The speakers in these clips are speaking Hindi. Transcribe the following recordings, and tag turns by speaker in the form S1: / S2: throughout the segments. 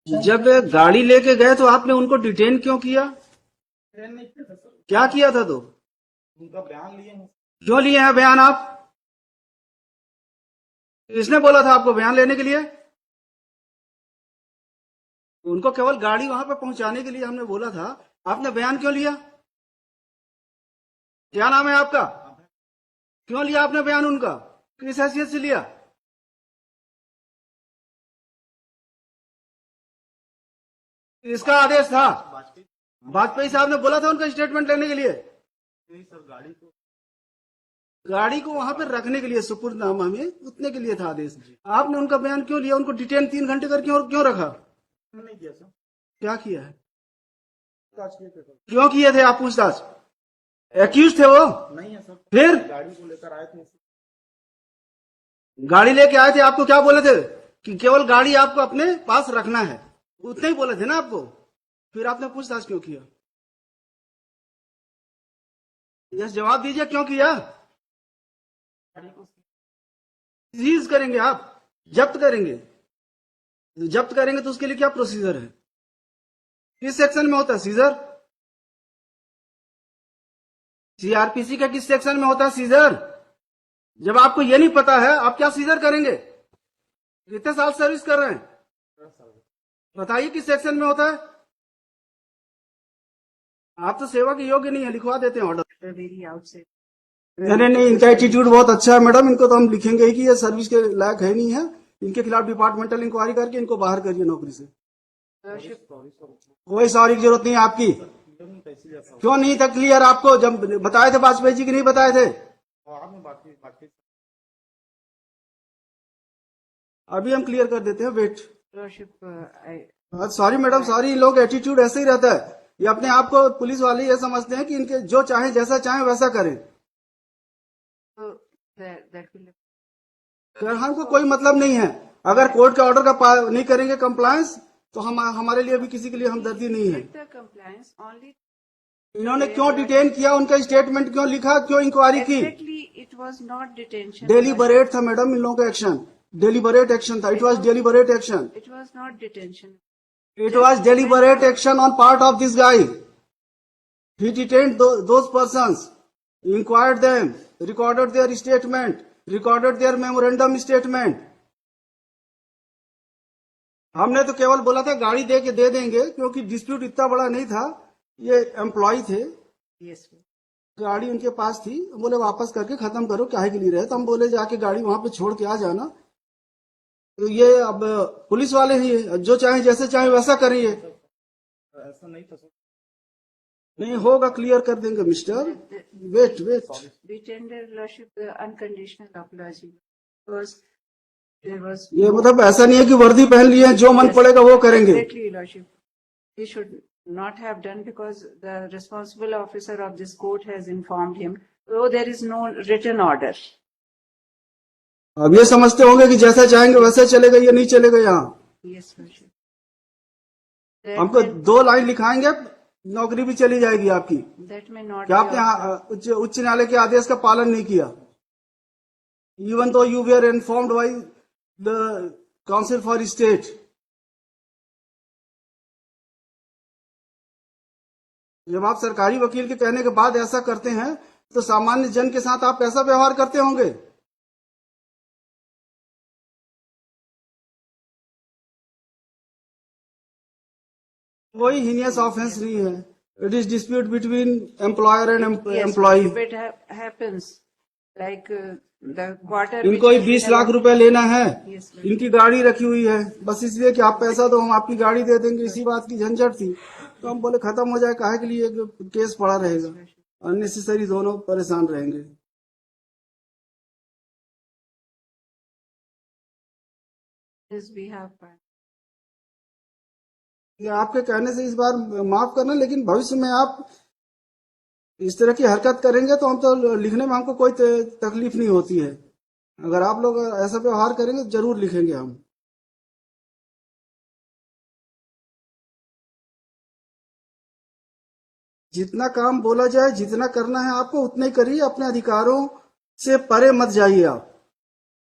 S1: जब गाड़ी लेके गए तो आपने उनको डिटेन क्यों किया? क्या किया था? तो
S2: उनका बयान लिए हैं।
S1: क्यों लिए हैं बयान आप? किसने बोला था आपको बयान लेने के लिए? उनको केवल गाड़ी वहां पे पहुंचाने के लिए हमने बोला था। आपने बयान क्यों लिया? क्या नाम है आपका? क्यों लिया आपने बयान उनका? किस हैसियत से लिया? इसका आदेश था? वाजपेयी साहब ने बोला था उनका स्टेटमेंट लेने के लिए?
S2: सर
S1: गाड़ी को वहां पर रखने के लिए सुपुर्दनामा में उतने के लिए था आदेश। आपने उनका बयान क्यों लिया? उनको डिटेन 3 घंटे कर क्यों रखा?
S2: नहीं किया सर।
S1: क्या किया है?
S2: पूछताछ किए थे सर।
S1: क्यों किए थे आप पूछताछ? एक्यूज थे वो?
S2: नहीं है सर।
S1: फिर
S2: गाड़ी को लेकर आए थे।
S1: गाड़ी लेके आए थे, आपको क्या बोले थे? कि केवल गाड़ी आपको अपने पास रखना है, उतने ही बोले थे ना आपको? फिर आपने पूछताछ क्यों किया? यस, जवाब दीजिए, क्यों किया? सीज करेंगे आप? जब्त करेंगे? जब्त करेंगे तो उसके लिए क्या प्रोसीजर है? किस सेक्शन में होता है सीजर? सीआरपीसी का किस सेक्शन में होता है सीजर? जब आपको ये नहीं पता है, आप क्या सीजर करेंगे? कितने साल सर्विस कर रहे हैं? बताइए किस सेक्शन में होता है? आप तो सेवा के योग्य नहीं है, लिखवा देते हैं ऑर्डर। नहीं, इनका एटीट्यूड बहुत अच्छा है मैडम। इनको तो हम लिखेंगे ही कि ये सर्विस के लायक है नहीं है। इनके खिलाफ डिपार्टमेंटल इंक्वायरी करके इनको बाहर करिए नौकरी से। कोई सॉरी की जरूरत नहीं है आपकी। क्यों नहीं था क्लियर आपको? जब बताए थे वाजपेयी जी की नहीं बताए थे? अभी हम क्लियर कर देते हैं, वेट। Sorry madam, sorry. लोग एटीट्यूड ऐसे ही रहता है। ये अपने आप को पुलिस वाले ये समझते हैं कि इनके जो चाहे जैसा चाहे वैसा करें। हमको कोई मतलब नहीं है। अगर कोर्ट के ऑर्डर का नहीं करेंगे कंप्लायंस, तो हमारे लिए भी किसी के लिए हमदर्दी नहीं है। इन्होंने क्यों डिटेन किया? उनका स्टेटमेंट क्यों लिखा? क्यों इंक्वायरी की?
S3: It was not detention.
S1: Deliberate था मैडम इन लोगों का एक्शन। डेलीबरेट एक्शन था। It was deliberate action.
S3: It was not detention.
S1: It was deliberate action on part of this guy. He detained those persons, inquired them, recorded their statement, recorded their memorandum statement. हमने तो केवल बोला था गाड़ी दे देंगे, क्योंकि डिस्प्यूट इतना बड़ा नहीं था। ये एम्प्लॉय थे,
S3: Yes.
S1: गाड़ी उनके पास थी। बोले वापस करके खत्म करो, काहे के लिए रहे? तो हम बोले जाके गाड़ी वहां पे छोड़ के आ जाना। तो ये अब पुलिस वाले ही जो चाहे जैसे चाहे वैसा करेंगे।
S2: ऐसा नहीं था सर।
S1: नहीं होगा, क्लियर कर देंगे mister. Wait.
S3: We tender lordship unconditional apology because there was
S1: ये मतलब ऐसा नहीं है कि वर्दी पहन लिए हैं, जो मन पड़ेगा वो करेंगे।
S3: exactly lordship. He should not have done because the responsible officer of this court has informed him. So there is no written order.
S1: अब ये समझते होंगे कि जैसा चाहेंगे वैसा चलेगा, ये नहीं चलेगा यहाँ।
S3: Yes, lordship.
S1: हमको 2 लाइन लिखाएंगे, नौकरी भी चली जाएगी आपकी।
S3: That may not.
S1: क्या आपने उच्च न्यायालय के आदेश का पालन नहीं किया? Even though you were informed by the counsel for state. जब आप सरकारी वकील के कहने के बाद ऐसा करते हैं, तो सामान्य जन के साथ आप ऐसा व्यवहार करते होंगे? कोई हीनियस ऑफेंस नहीं है। It is dispute between employer and employee.
S3: If it happens, like the quarter.
S1: इनको ही 20 लाख रुपए लेना है।
S3: Yes, sir.
S1: इनकी गाड़ी रखी हुई है, बस इसलिए कि आप पैसा दो, हम आपकी गाड़ी दे देंगे। इसी बात की झंझट थी, तो हम बोले खत्म हो जाए, काहे के लिए केस पड़ा रहेगा? अननेसेसरी दोनों परेशान रहेंगे।
S3: Yes, we have.
S1: ये आपके कहने से इस बार माफ करना, लेकिन भविष्य में आप इस तरह की हरकत करेंगे तो हम तो लिखने में हमको कोई तकलीफ नहीं होती है। अगर आप लोग ऐसा व्यवहार करेंगे तो जरूर लिखेंगे हम। जितना काम बोला जाए, जितना करना है आपको उतना ही करिए। अपने अधिकारों से परे मत जाइए आप।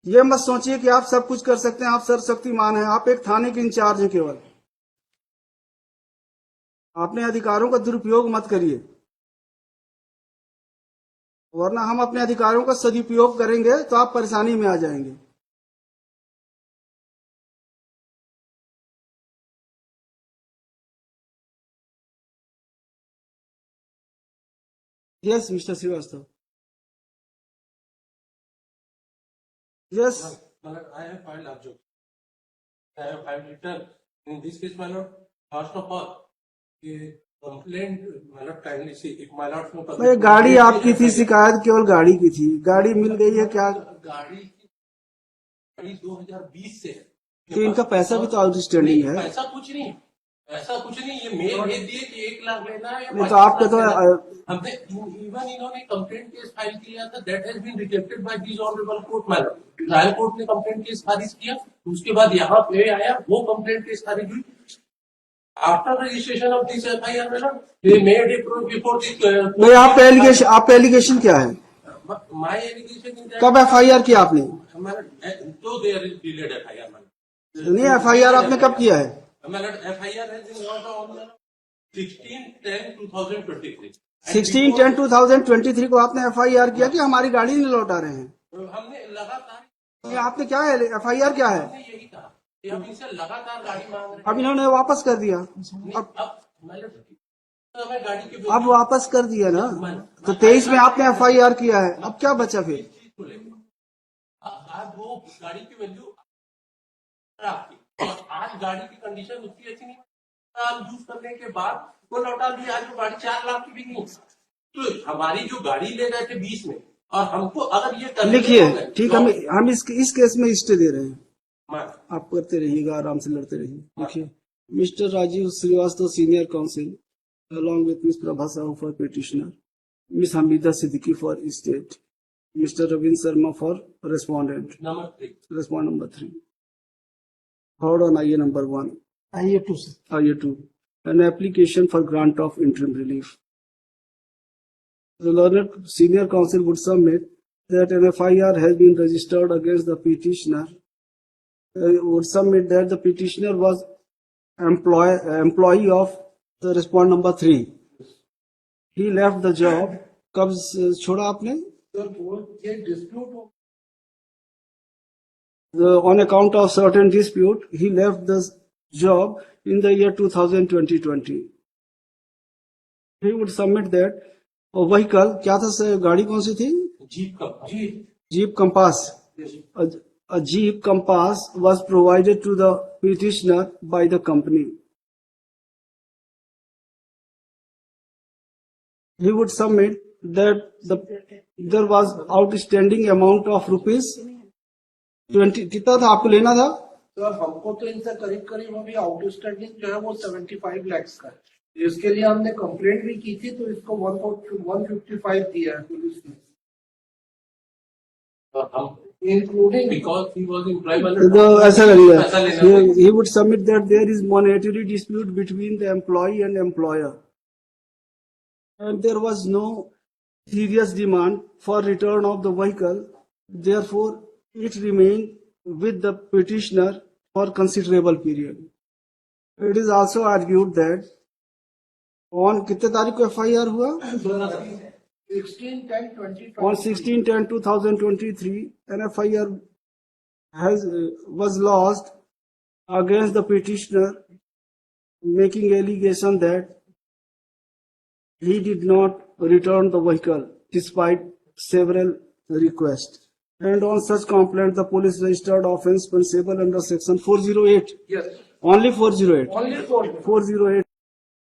S1: ये मत सोचिए कि आप सब कुछ कर सकते हैं, आप सर्वशक्तिमान हैं। आप एक थाने के इंचार्ज हैं केवल। अपने अधिकारों का दुरुपयोग मत करिए, वरना हम अपने अधिकारों का सदुपयोग करेंगे तो आप परेशानी में आ जाएंगे। Yes mister Srivastava. Yes
S4: I have filed objection. I have filed return. In this case, my lord, first of all, the complaint, my lord, kindly see, if my lord from
S1: भाई गाड़ी आपकी थी, शिकायत केवल गाड़ी की थी। गाड़ी मिल गई है क्या?
S4: गाड़ी 2020 से है।
S1: तो इनका पैसा भी तो आउटस्टैंडिंग है।
S4: ऐसा कुछ नहीं, ऐसा कुछ नहीं। ये मेल भेज दिए कि 1 लाख लेना है या
S1: नहीं तो
S4: 5
S1: आपके
S4: लाख
S1: तो
S4: लेना है। हमने इवन इन्होंने कंप्लेंट केस फाइल किया था, that has been rejected by this honourable court. Madam, trial court ने कंप्लेंट केस खारिज किया, उसके बाद यहाँ पे आया, वो कंप्लेंट केस खारिज हुई। After registration of this FIR, madam, they made it before this.
S1: भाई आपका एलिगेशन क्या है?
S4: माय एलिगेशन
S1: कब एफआईआर किया आपने?
S4: तो there is delayed FIR, madam.
S1: नहीं, एफआईआर आपने कब किया है?
S4: FIR has been launched on 16/10/2023।
S1: 16/10/2023 को आपने एफआईआर किया कि हमारी गाड़ी नहीं लौटा रहे हैं?
S4: हमने लगातार,
S1: ये आपने क्या है, एफआईआर क्या है?
S4: हमने यही कहा कि हम इनसे लगातार गाड़ी मांग रहे हैं।
S1: अब इन्होंने वापस कर दिया।
S4: अब हमें गाड़ी के
S1: अब वापस कर दिया ना, तो 23 में आपने एफआईआर किया है, अब क्या बचा फिर?
S4: आज वो गाड़ी की वैल्यू आपकी, और आज गाड़ी की कंडीशन उसकी अच्छी नहीं, हम यूज करने के बाद वो लौटा दिया। आज वो गाड़ी 4 लाख की भी नहीं। तो हमारी जो गाड़ी ले गए थे 20 में, और हमको अगर ये करने
S1: लिखिए,
S4: होंगे,
S1: ठीक,
S4: तो
S1: हम इस केस में स्टे दे रहे हैं।
S4: मैं-
S1: आप करते रहिएगा, आराम से लड़ते रहिए। देखिए, mister Rajeev Srivastava senior counsel along with Ms. Prabha Sahu for petitioner, Ms. Hamida Siddiqui for state, Mr. Ravin Sharma for respondent.
S4: Number 3,
S1: Respond number 3. Hold on, IA number 1.
S2: आइए टू से
S1: IA 2. An application for grant of interim relief. The learned senior counsel would submit that an FIR has been registered against the petitioner. Would submit that the petitioner was employee of the respond number 3. He left the job. कब छोड़ा आपने?
S4: ये डिस्प्यूट हो,
S1: On account of certain dispute, he left the job in the year 2020. He would submit that a vehicle, क्या था, गाड़ी कौन सी थी? Jeep Compass. A Jeep Compass was provided to the petitioner by the company. He would submit that there was outstanding amount of rupees 20. कितना था आपको लेना था?
S5: सर हमको तो इनसे करीब करीब अभी आउटस्टैंडिंग जो है वो 75 लाख का है। इसके लिए हमने कंप्लेंट भी की थी, तो इसको 155 दिया है पुलिस ने, including
S4: because he was employed by
S1: ऐसा
S4: पैसा लेना
S1: करिए, he would submit that there is monetary dispute between the employee and employer, and there was no serious demand for return of the vehicle. Therefore, it remained with the petitioner for considerable period. It is also argued that on कितने तारीख को FIR हुआ?
S5: 16/10/2023
S1: On 16/10/2023, an FIR was lodged against the petitioner, making allegation that he did not return the vehicle despite several requests. And on such complaint, the police registered offence punishable under section 408.
S5: Yes,
S1: Only 408.
S5: only for
S1: 408.